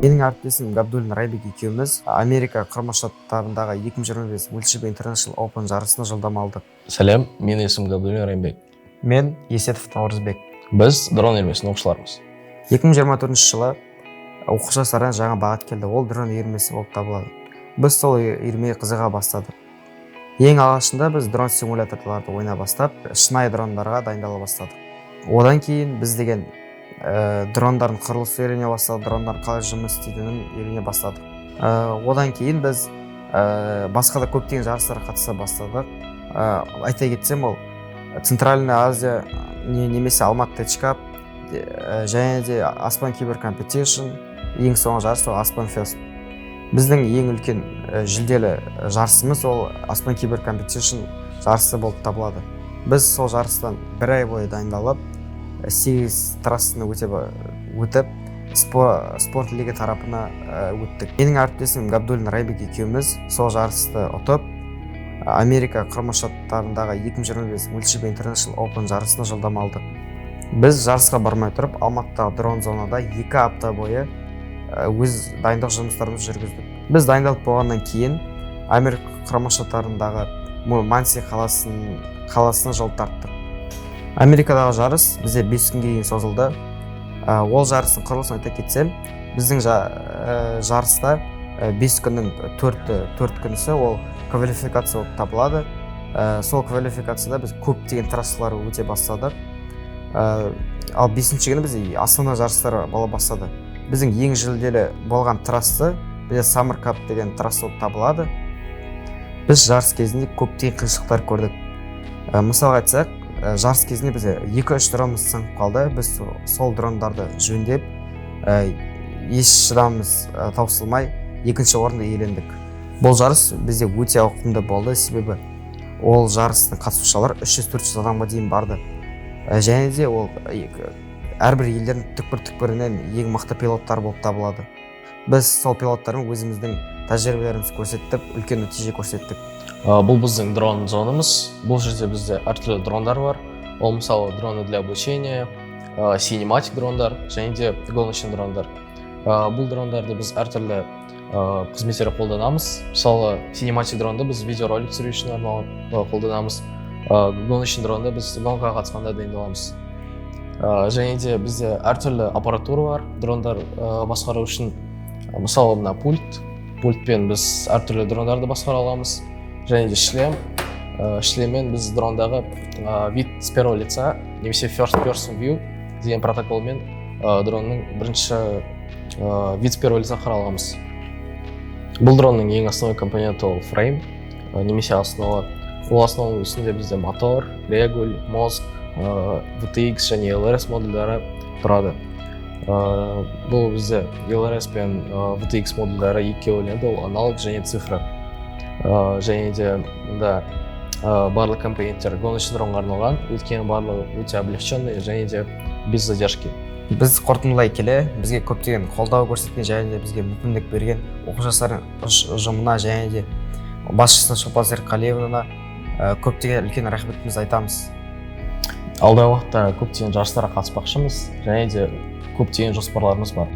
Менің әріптесім Габдуллин Райбек екеуміз Америка Құрама Штаттарындағы 2025 Multiple International Open жарысына жолдама алдық. Сәлем, менің есімім Габдуллин Райбек. Мен Есетов Наурызбек. Біз дрон үйірмесінің оқушыларымыз. 2024 жылы оқушы жастардан жаңа бағыт келді. Ол дрон үйірмесі болып табылады. Біз сол үйірмеге қызыға бастадық. Ең алғашында біз дрон симуляторларды ойна бастап, шынайы дрондарға дайындала бастадық. Одан кейін біз деген дрондардың құрылысын үйрене бастадық, дрондардың қалай жұмыс істейтінін үйрене бастадық. Одан кейін біз басқа да көптеген жарыстарға қатыса бастадық. Айта кетсем, ол Центральная Азия немесе Алматы Течкап және де Аспан Кибер Компетишн, ең соңғы жарыс ол Аспан Фест. Біздің ең үлкен жүлделі жарысымыз ол Аспан Кибер Компетишн жарысы болып табылады. Біз сол жарыстан бір ай бойы дайындалып, 8 трассаны өтіп, спорт лига тарапына өттік. Менің әріптесім Габдуллин Райбек екеуміз сол жарысты ұтып, Америка Құрама Штаттарындағы 2025 Multiple International Open жарысына жолдама алдық. Біз жарысқа бармай тұрып, Алматыдағы дрон зонада 2 апта бойы өз дайындық жұмыстарымызды жүргіздік. Біз дайындалып болғаннан кейін Америка Құрама Штаттарындағы Манси қаласына жол тарттық. Америкадағы жарыс бізде 5 күнге дейін созылды. Ол жарыстың құрылысын айта кетсем, біздің жарыста 5 күннің 4 күнісі ол квалификация болып табылады. Сол квалификацияда біз көптеген трассалар өте бастадық. Ал 5-ші күні бізде астана жарыстары бола бастады. Біздің ең жүлделі болған трассы бізде Summer Cup деген трасса болып табылады. Біз жарыс кезінде көптеген қиыншылықтар көрдік. Мысалға айтсақ, жарыс кезінде бізде 2-3 дронымыз сынып қалды. Біз сол дрондарды жөндеп, еш шыдамымыз таусылмай 2-ші орынды иелендік. Бұл жарыс бізде өте ауқымды болды, себебі ол жарыстың қатысушылары 300-400 адамға дейін барды. Және де ол әрбір елдердің түкпір-түкпірінен ең мықты пилоттар болып табылады. Біз сол пилоттармен өзіміздің тәжірибелерімізді көрсеттіп, үлкен нәтиже көрсеттік. Бұл біздің дрон зонамыз. Бұл жерде бізде әртүрлі дрондар бар. Ол мысалы дроны для обучения, синематик дрондар және де гоночный дрондар. Бұл дрондарды біз әртүрлі қызметтерге қолданамыз. Мысалы синематик дронды біз видеоролик түсіру үшін арналған қолданамыз. Гоночный дронды біз гонкаға қатысқанда дайындаламыз. Және де бізде әртүрлі аппаратура бар. Дрондар басқару үшін мысалы мына пультпен біз әртүрлі дрондарды басқара аламыз. Және де шлеммен біз дрондағы вид с первого лица немесе first person view деген протоколмен дронның бірінші вид с первого лица қара аламыз. Бұл дронның ең основной компоненті ол фрейм немесе основа. Ол основаның үстінде бізде мотор, регуль, мозг, VTX және LRS модульдары тұрады. Бұл бізде LRS пен VTX модульдары екеуі бөлінеді, ол аналог және цифра. Және де мұнда барлық компоненттер гоночный дронға арналған, өйткені барлығы өте облегченный және де без задержки. Біз қорытындылай келе, бізге көптеген қолдау көрсеткен және де бізге мүмкіндік берген оқушы жастар ұжымына және де басшысы Шолпан Серікқалиевнаға көптеген үлкен рахметімізді айтамыз. Алдағы уақытта көптеген жарыстарға қатыспақшымыз және де көптеген жоспарларымыз бар.